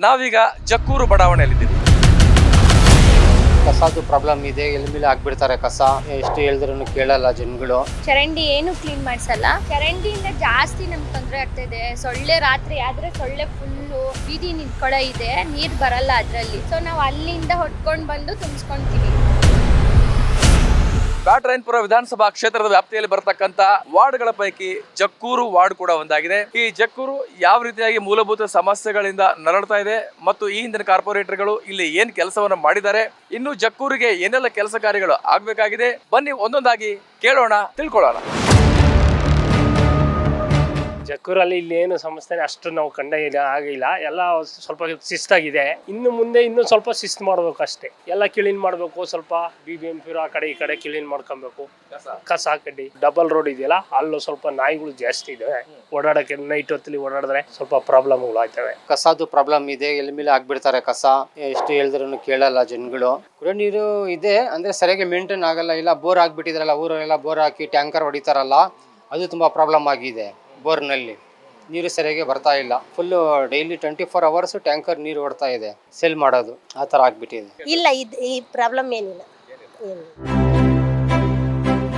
ನಾವೀಗ ಜಕ್ಕೂರು ಬಡಾವಣೆಯಲ್ಲಿದ್ದೀವಿ. ಕಸದು ಪ್ರಾಬ್ಲಮ್ ಇದೆ, ಎಲ್ಮಿಲ್ ಹಾಕ್ಬಿಡ್ತಾರೆ ಕಸ, ಎಷ್ಟು ಹೇಳಿದ್ರು ಕೇಳಲ್ಲ ಜನಗಳು. ಚರಂಡಿ ಏನು ಕ್ಲೀನ್ ಮಾಡ್ಸಲ್ಲ. ಚರಂಡಿಯಿಂದ ಜಾಸ್ತಿ ನಮ್ಗೆ ತೊಂದರೆ ಆಗ್ತಿದೆ. ಸೊಳ್ಳೆ ರಾತ್ರಿ ಆದ್ರೆ ಸೊಳ್ಳೆ ಫುಲ್ಲು ಬೀದಿ ನಿಂತ್ಕೊಳ ಇದೆ, ನೀರ್ ಬರಲ್ಲ ಅದ್ರಲ್ಲಿ. ಸೊ ನಾವು ಅಲ್ಲಿಂದ ಹೊಡ್ಕೊಂಡ್ ಬಂದು ತುಂಬಿಸ್ಕೊಂತೀವಿ. ಬ್ಯಾಟರಾಯನಪುರ ವಿಧಾನಸಭಾ ಕ್ಷೇತ್ರದ ವ್ಯಾಪ್ತಿಯಲ್ಲಿ ಬರತಕ್ಕಂತ ವಾರ್ಡ್ಗಳ ಪೈಕಿ ಜಕ್ಕೂರು ವಾರ್ಡ್ ಕೂಡ ಒಂದಾಗಿದೆ. ಈ ಜಕ್ಕೂರು ಯಾವ ರೀತಿಯಾಗಿ ಮೂಲಭೂತ ಸಮಸ್ಯೆಗಳಿಂದ ನರಳ್ತಾ ಇದೆ ಮತ್ತು ಈ ಹಿಂದಿನ ಕಾರ್ಪೊರೇಟರ್ಗಳು ಇಲ್ಲಿ ಏನ್ ಕೆಲಸವನ್ನ ಮಾಡಿದ್ದಾರೆ, ಇನ್ನು ಜಕ್ಕೂರಿಗೆ ಏನೆಲ್ಲ ಕೆಲಸ ಕಾರ್ಯಗಳು ಆಗ್ಬೇಕಾಗಿದೆ, ಬನ್ನಿ ಒಂದೊಂದಾಗಿ ಕೇಳೋಣ, ತಿಳ್ಕೊಳ್ಳೋಣ. ಜಕ್ಕೂರಲ್ಲಿ ಇಲ್ಲಿ ಏನು ಸಮಸ್ಯೆ ಅಷ್ಟು ನಾವು ಆಗಿಲ್ಲ. ಎಲ್ಲ ಸ್ವಲ್ಪ ಶಿಸ್ತಾಗಿದೆ. ಇನ್ನು ಮುಂದೆ ಇನ್ನೂ ಸ್ವಲ್ಪ ಶಿಸ್ತು ಮಾಡ್ಬೇಕು ಅಷ್ಟೇ. ಎಲ್ಲ ಕ್ಲೀನ್ ಮಾಡಬೇಕು. ಸ್ವಲ್ಪ BBMP ಆ ಕಡೆ ಈ ಕಡೆ ಕ್ಲೀನ್ ಮಾಡ್ಕೊಬೇಕು. ಕಸ ಕಡ್ಡಿ ಡಬಲ್ ರೋಡ್ ಇದೆಯಲ್ಲ, ಅಲ್ಲೂ ಸ್ವಲ್ಪ ನಾಯಿಗಳು ಜಾಸ್ತಿ ಇದಾವೆ. ಓಡಾಡಕ್ಕೆ ನೈಟ್ ಹೊತ್ತಲ್ಲಿ ಓಡಾಡಿದ್ರೆ ಸ್ವಲ್ಪ ಪ್ರಾಬ್ಲಮ್ಗಳು ಆಗ್ತವೆ. ಕಸದು ಪ್ರಾಬ್ಲಮ್ ಇದೆ, ಎಲ್ಮಿಲ್ ಹಾಕ್ಬಿಡ್ತಾರೆ ಕಸ, ಎಷ್ಟು ಹೇಳಿದ್ರು ಕೇಳಲ್ಲ ಜನಗಳು. ಕುಡಿಯೋ ನೀರು ಇದೆ ಅಂದ್ರೆ ಸರಿಯಾಗಿ ಮೇಂಟೈನ್ ಆಗಲ್ಲ. ಇಲ್ಲ ಬೋರ್ ಹಾಕ್ಬಿಟ್ಟಿದ್ರಲ್ಲ, ಊರಲ್ಲೆಲ್ಲ ಬೋರ್ ಹಾಕಿ ಟ್ಯಾಂಕರ್ ಹೊಡಿತಾರಲ್ಲ, ಅದು ತುಂಬಾ ಪ್ರಾಬ್ಲಮ್ ಆಗಿದೆ. ಬೋರ್ನಲ್ಲಿ ನೀರು ಸರಿಯಾಗಿ ಬರ್ತಾ ಇಲ್ಲ. ಫುಲ್ಲು ಡೈಲಿ 24 hours ಟ್ಯಾಂಕರ್ ನೀರು ಓಡ್ತಾ ಇದೆ. ಸೆಲ್ ಮಾಡೋದು ಆ ಥರ ಆಗ್ಬಿಟ್ಟಿದೆ. ಇಲ್ಲ, ಈ ಪ್ರಾಬ್ಲಮ್ ಏನಿಲ್ಲ.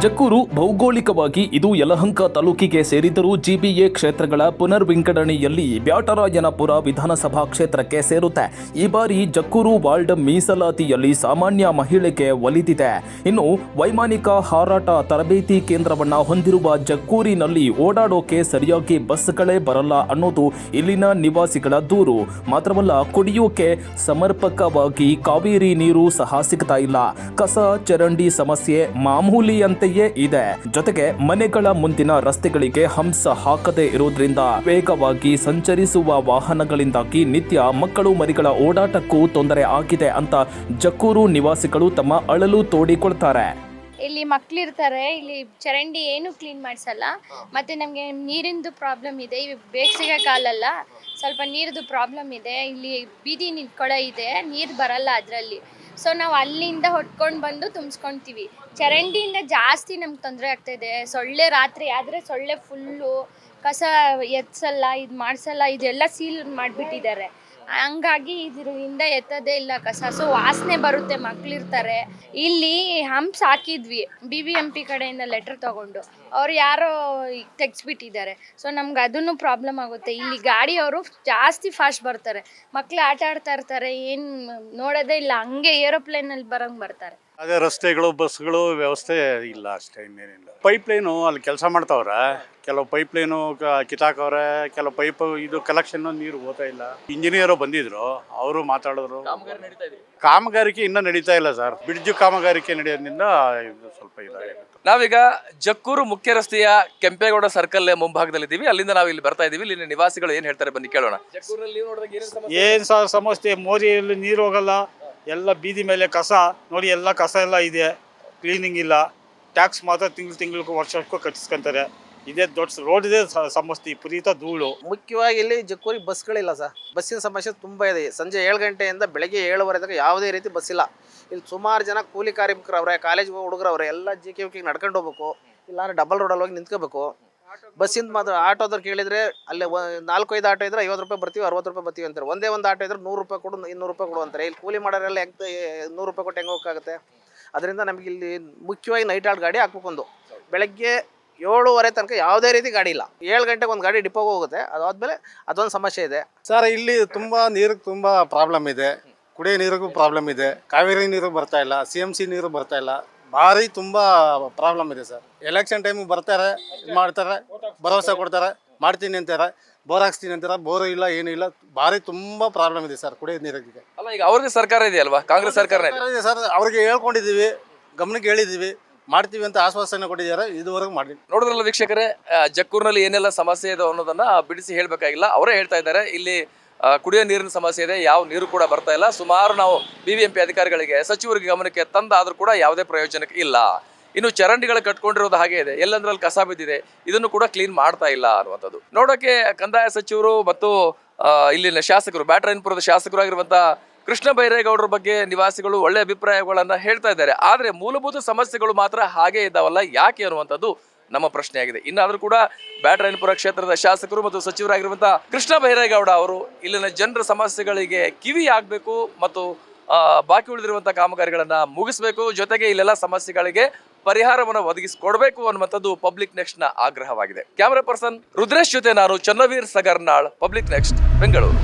ಜಕ್ಕೂರು ಭೌಗೋಳಿಕವಾಗಿ ಇದು ಯಲಹಂಕ ತಾಲೂಕಿಗೆ ಸೇರಿದರೂ GBA ಕ್ಷೇತ್ರಗಳ ಪುನರ್ವಿಂಗಡಣೆಯಲ್ಲಿ ಬ್ಯಾಟರಾಯನಪುರ ವಿಧಾನಸಭಾ ಕ್ಷೇತ್ರಕ್ಕೆ ಸೇರುತ್ತೆ. ಈ ಬಾರಿ ಜಕ್ಕೂರು ವಾರ್ಡ್ ಮೀಸಲಾತಿಯಲ್ಲಿ ಸಾಮಾನ್ಯ ಮಹಿಳೆಗೆ ಒಲಿದಿದೆ. ಇನ್ನು ವೈಮಾನಿಕ ಹಾರಾಟ ತರಬೇತಿ ಕೇಂದ್ರವನ್ನ ಹೊಂದಿರುವ ಜಕ್ಕೂರಿನಲ್ಲಿ ಓಡಾಡೋಕೆ ಸರಿಯಾಗಿ ಬಸ್ಗಳೇ ಬರಲ್ಲ ಅನ್ನೋದು ಇಲ್ಲಿನ ನಿವಾಸಿಗಳ ದೂರು. ಮಾತ್ರವಲ್ಲ, ಕುಡಿಯೋಕೆ ಸಮರ್ಪಕವಾಗಿ ಕಾವೇರಿ ನೀರು ಸಹ ಸಿಗ್ತಾ ಇಲ್ಲ. ಕಸ ಚರಂಡಿ ಸಮಸ್ಯೆ ಮಾಮೂಲಿಯಂತೆಯೇ ಇದೆ. ಜೊತೆಗೆ ಮನೆಗಳ ಮುಂದಿನ ರಸ್ತೆಗಳಿಗೆ ಹಂಸ ಹಾಕದೇ ಇರುವುದರಿಂದ ವೇಗವಾಗಿ ಸಂಚರಿಸುವ ವಾಹನಗಳಿಂದಾಗಿ ನಿತ್ಯ ಮಕ್ಕಳು ಮರಿಗಳ ಓಡಾಟಕ್ಕೂ ತೊಂದರೆ ಆಗಿದೆ ಅಂತ ಜಕ್ಕೂರು ನಿವಾಸಿಗಳು ತಮ್ಮ ಅಳಲು ತೋಡಿಕೊಳ್ತಾರೆ. ಇಲ್ಲಿ ಮಕ್ಳಿರ್ತಾರೆ, ಇಲ್ಲಿ ಚರಂಡಿ ಏನು ಕ್ಲೀನ್ ಮಾಡ್ಸಲ್ಲ. ಮತ್ತೆ ನಮಗೆ ನೀರಿಂದು ಪ್ರಾಬ್ಲಮ್ ಇದೆ. ಈ ಬೇಸಿಗೆ ಕಾಲಲ್ಲ, ಸ್ವಲ್ಪ ನೀರ್ದು ಪ್ರಾಬ್ಲಮ್ ಇದೆ. ಇಲ್ಲಿ ಬೀದಿ ನಿಂತ್ಕೊಳ ಇದೆ, ನೀರು ಬರಲ್ಲ ಅದರಲ್ಲಿ. ಸೊ ನಾವು ಅಲ್ಲಿಂದ ಹೊಡ್ಕೊಂಡು ಬಂದು ತುಂಬಿಸ್ಕೊತೀವಿ. ಚರಂಡಿಯಿಂದ ಜಾಸ್ತಿ ನಮ್ಗೆ ತೊಂದರೆ ಆಗ್ತಾಯಿದೆ. ಸೊಳ್ಳೆ ರಾತ್ರಿ ಆದರೆ ಸೊಳ್ಳೆ ಫುಲ್ಲು, ಕಸ ಎತ್ಸಲ್ಲ, ಇದು ಮಾಡಿಸಲ್ಲ, ಇದೆಲ್ಲ ಸೀಲ್ ಮಾಡಿಬಿಟ್ಟಿದ್ದಾರೆ. ಹಂಗಾಗಿ ಇದರಿಂದ ಎತ್ತದೇ ಇಲ್ಲ ಕಸ. ಸೊ ವಾಸನೆ ಬರುತ್ತೆ, ಮಕ್ಳಿರ್ತಾರೆ. ಇಲ್ಲಿ ಹಂಪ್ಸ್ ಹಾಕಿದ್ವಿ BBMP ಕಡೆಯಿಂದ ಲೆಟ್ರ್ ತಗೊಂಡು, ಅವ್ರು ಯಾರೋ ತೆಗ್ಸ್ಬಿಟ್ಟಿದ್ದಾರೆ. ಸೊ ನಮ್ಗೆ ಅದನ್ನು ಪ್ರಾಬ್ಲಮ್ ಆಗುತ್ತೆ. ಇಲ್ಲಿ ಗಾಡಿಯವರು ಜಾಸ್ತಿ ಫಾಸ್ಟ್ ಬರ್ತಾರೆ, ಮಕ್ಳು ಆಟ ಆಡ್ತಾ ಇರ್ತಾರೆ, ಏನು ನೋಡೋದೇ ಇಲ್ಲ, ಹಂಗೆ ಏರೋಪ್ಲೇನಲ್ಲಿ ಬರೋಂಗೆ ಬರ್ತಾರೆ. ಅದೇ ರಸ್ತೆಗಳು ಬಸ್ಗಳು ವ್ಯವಸ್ಥೆ ಇಲ್ಲ ಅಷ್ಟೇ, ಇನ್ನೇನಿಲ್ಲ. ಪೈಪ್ ಲೈನು ಅಲ್ಲಿ ಕೆಲಸ ಮಾಡ್ತಾವ್ರೆ, ಕೆಲವು ಪೈಪ್ ಲೈನು ಕಿತ್ತಾಕವ್ರೆ, ಕೆಲವು ಪೈಪ್ ಇದು ಕಲೆಕ್ಷನ್ ನೀರು ಹೋಗ್ತಾ ಇಲ್ಲ. ಇಂಜಿನಿಯರ್ ಬಂದಿದ್ರು, ಅವರು ಮಾತಾಡಿದ್ರು. ಕಾಮಗಾರಿಕೆ ಇನ್ನೂ ನಡೀತಾ ಇಲ್ಲ ಸರ್. ಬ್ರಿಡ್ಜ್ ಕಾಮಗಾರಿಕೆ ನಡೆಯೋದ್ರಿಂದ ಇದು ಸ್ವಲ್ಪ ಇದಾಗಿದೆ. ನಾವೀಗ ಜಕ್ಕೂರು ಮುಖ್ಯ ರಸ್ತೆಯ ಕೆಂಪೇಗೌಡ ಸರ್ಕಲ್ ಮುಂಭಾಗದಲ್ಲಿದ್ದೀವಿ. ಅಲ್ಲಿಂದ ನಾವು ಇಲ್ಲಿ ಬರ್ತಾ ಇದೀವಿ. ಇಲ್ಲಿನ ನಿವಾಸಿಗಳು ಏನ್ ಹೇಳ್ತಾರೆ ಬನ್ನಿ ಕೇಳೋಣ. ಏನ್ ಸರ್ ಸಮಸ್ಯೆ? ಮೋರಿಯಲ್ಲಿ ನೀರು ಹೋಗಲ್ಲ, ಎಲ್ಲ ಬೀದಿ ಮೇಲೆ ಕಸ ನೋಡಿ, ಎಲ್ಲ ಕಸ ಎಲ್ಲ ಇದೆ, ಕ್ಲೀನಿಂಗ್ ಇಲ್ಲ. ಟ್ಯಾಕ್ಸ್ ಮಾತ್ರ ತಿಂಗಳು ವರ್ಷಕ್ಕೂ ಕಟ್ಟಿಸ್ಕೊಂತಾರೆ. ಇದೇ ದೊಡ್ಡ ರೋಡ್ ಇದೆ ಸಮಸ್ಯೆ, ವಿಪರೀತ ಧೂಳು. ಮುಖ್ಯವಾಗಿ ಇಲ್ಲಿ ಜಕ್ಕೂರಿಗೆ ಬಸ್ಗಳಿಲ್ಲ ಸರ್. ಬಸ್ಸಿನ ಸಮಸ್ಯೆ ತುಂಬ ಇದೆ. ಸಂಜೆ 7 ಗಂಟೆಯಿಂದ ಬೆಳಗ್ಗೆ 7:30 ತನಕ ಯಾವುದೇ ರೀತಿ ಬಸ್ ಇಲ್ಲ. ಇಲ್ಲಿ ಸುಮಾರು ಜನ ಕೂಲಿ ಕಾರ್ಮಿಕರವ್ರೆ, ಕಾಲೇಜ್ಗೆ ಹುಡುಗರವ್ರೆ, ಎಲ್ಲ JKVK ನಡ್ಕೊಂಡು ಹೋಗ್ಬೇಕು, ಇಲ್ಲಾಂದ್ರೆ ಡಬಲ್ ರೋಡಲ್ಲಿ ಹೋಗಿ ನಿಂತ್ಕೋಬೇಕು. ಬಸ್ಸಿಂದ ಮಾತ್ರ ಆಟೋದವ್ರು ಕೇಳಿದರೆ ಅಲ್ಲೇ 4-5 ಆಟೋ ಇದ್ರೆ 50 ರೂಪಾಯಿ ಬರ್ತೀವಿ, 60 ರೂಪಾಯಿ ಬರ್ತೀವಿ ಅಂತಾರೆ. ಒಂದೇ ಒಂದು ಆಟೋ ಇದ್ರೆ 100 ರೂಪಾಯಿ ಕೊಡು, 200 ರೂಪಾಯಿ ಕೊಡು ಅಂತಾರೆ. ಇಲ್ಲಿ ಕೂಲಿ ಮಾಡೋರೆಲ್ಲ 100 ರೂಪಾಯಿ ಕೊಟ್ಟು ಹೆಂಗೆ ಹೋಗೋಕ್ಕಾಗುತ್ತೆ? ಅದರಿಂದ ನಮಗೆ ಇಲ್ಲಿ ಮುಖ್ಯವಾಗಿ ನೈಟ್ ಹಾಲ್ಟ್ ಗಾಡಿ ಹಾಕ್ಬೇಕೊಂದು. ಬೆಳಗ್ಗೆ 7:30 ತನಕ ಯಾವುದೇ ರೀತಿ ಗಾಡಿ ಇಲ್ಲ. 7 ಗಂಟೆಗೆ ಒಂದು ಗಾಡಿ ಡಿಪೋಗೆ ಹೋಗುತ್ತೆ. ಅದಾದಮೇಲೆ ಅದೊಂದು ಸಮಸ್ಯೆ ಇದೆ ಸರ್. ಇಲ್ಲಿ ತುಂಬ ನೀರಿಗೆ ತುಂಬ ಪ್ರಾಬ್ಲಮ್ ಇದೆ. ಕುಡಿಯೋ ನೀರಿಗೂ ಪ್ರಾಬ್ಲಮ್ ಇದೆ. ಕಾವೇರಿ ನೀರು ಬರ್ತಾ ಇಲ್ಲ, CMC ನೀರು ಬರ್ತಾ ಇಲ್ಲ. ಭಾರಿ ತುಂಬ ಪ್ರಾಬ್ಲಮ್ ಇದೆ ಸರ್. ಎಲೆಕ್ಷನ್ ಟೈಮಿಗೆ ಬರ್ತಾರೆ, ಮಾಡ್ತಾರೆ, ಭರವಸೆ ಕೊಡ್ತಾರೆ, ಮಾಡ್ತೀನಿ ಅಂತಾರೆ, ಬೋರ್ ಹಾಕ್ಸ್ತೀನಿ ಅಂತಾರೆ, ಬೋರು ಇಲ್ಲ, ಏನೂ ಇಲ್ಲ. ಭಾರಿ ತುಂಬ ಪ್ರಾಬ್ಲಮ್ ಇದೆ ಸರ್ ಕುಡಿಯೋ ನೀರಿಗೆ. ಅಲ್ಲ, ಈಗ ಅವ್ರಿಗೆ ಸರ್ಕಾರ ಇದೆಯಲ್ವಾ, ಕಾಂಗ್ರೆಸ್ ಸರ್ಕಾರ ಇದೆ ಸರ್. ಅವ್ರಿಗೆ ಹೇಳ್ಕೊಂಡಿದ್ದೀವಿ, ಗಮನಕ್ಕೆ ಹೇಳಿದ್ದೀವಿ, ಮಾಡ್ತೀವಿ ಅಂತ ಆಶ್ವಾಸನೆ ಕೊಟ್ಟಿದ್ದಾರೆ. ಇದುವರೆಗೂ ಮಾಡಿ ನೋಡಿದ್ರಲ್ಲ ವೀಕ್ಷಕರೇ, ಜಕ್ಕೂರಿನಲ್ಲಿ ಏನೆಲ್ಲ ಸಮಸ್ಯೆ ಇದೆ ಅನ್ನೋದನ್ನ ಬಿಡಿಸಿ ಹೇಳ್ಬೇಕಾಗಿಲ್ಲ, ಅವರೇ ಹೇಳ್ತಾ ಇದ್ದಾರೆ. ಇಲ್ಲಿ ಕುಡಿಯೋ ನೀರಿನ ಸಮಸ್ಯೆ ಇದೆ, ಯಾವ ನೀರು ಕೂಡ ಬರ್ತಾ ಇಲ್ಲ. ಸುಮಾರು ನಾವು BBMP ಅಧಿಕಾರಿಗಳಿಗೆ, ಸಚಿವರಿಗೆ ಗಮನಕ್ಕೆ ತಂದಾದ್ರೂ ಕೂಡ ಯಾವುದೇ ಪ್ರಯೋಜನಕ್ಕೆ ಇಲ್ಲ. ಇನ್ನು ಚರಂಡಿಗಳು ಕಟ್ಕೊಂಡಿರೋದು ಹಾಗೆ ಇದೆ, ಎಲ್ಲಂದ್ರಲ್ಲಿ ಕಸ ಬಿದ್ದಿದೆ, ಇದನ್ನು ಕೂಡ ಕ್ಲೀನ್ ಮಾಡ್ತಾ ಇಲ್ಲ ಅನ್ನುವಂಥದ್ದು. ನೋಡೋಕೆ ಕಂದಾಯ ಸಚಿವರು ಮತ್ತು ಇಲ್ಲಿನ ಶಾಸಕರು, ಬ್ಯಾಟರಾಯನಪುರದ ಶಾಸಕರಾಗಿರುವಂತಹ ಕೃಷ್ಣ ಬೈರೇಗೌಡರ ಬಗ್ಗೆ ನಿವಾಸಿಗಳು ಒಳ್ಳೆ ಅಭಿಪ್ರಾಯಗಳನ್ನ ಹೇಳ್ತಾ ಇದ್ದಾರೆ. ಆದ್ರೆ ಮೂಲಭೂತ ಸಮಸ್ಯೆಗಳು ಮಾತ್ರ ಹಾಗೆ ಇದ್ದಾವಲ್ಲ, ಯಾಕೆ ಅನ್ನುವಂಥದ್ದು ನಮ್ಮ ಪ್ರಶ್ನೆಯಾಗಿದೆ. ಇನ್ನಾದರೂ ಕೂಡ ಬ್ಯಾಟರಾಯನಪುರ ಕ್ಷೇತ್ರದ ಶಾಸಕರು ಮತ್ತು ಸಚಿವರಾಗಿರುವಂತಹ ಕೃಷ್ಣ ಬೈರೇಗೌಡ ಅವರು ಇಲ್ಲಿನ ಜನರ ಸಮಸ್ಯೆಗಳಿಗೆ ಕಿವಿ ಆಗಬೇಕು ಮತ್ತು ಬಾಕಿ ಉಳಿದಿರುವಂತಹ ಕಾಮಗಾರಿಗಳನ್ನ ಮುಗಿಸಬೇಕು, ಜೊತೆಗೆ ಇಲ್ಲೆಲ್ಲ ಸಮಸ್ಯೆಗಳಿಗೆ ಪರಿಹಾರವನ್ನು ಒದಗಿಸಿಕೊಡ್ಬೇಕು ಅನ್ನುವಂಥದ್ದು ಪಬ್ಲಿಕ್ ನೆಕ್ಸ್ಟ್ ನ ಆಗ್ರಹವಾಗಿದೆ. ಕ್ಯಾಮರಾ ಪರ್ಸನ್ ರುದ್ರೇಶ್ ಜೊತೆ ನಾನು ಚನ್ನವೀರ್ ಸಗರ್ನಾಳ್, ಪಬ್ಲಿಕ್ ನೆಕ್ಸ್ಟ್, ಬೆಂಗಳೂರು.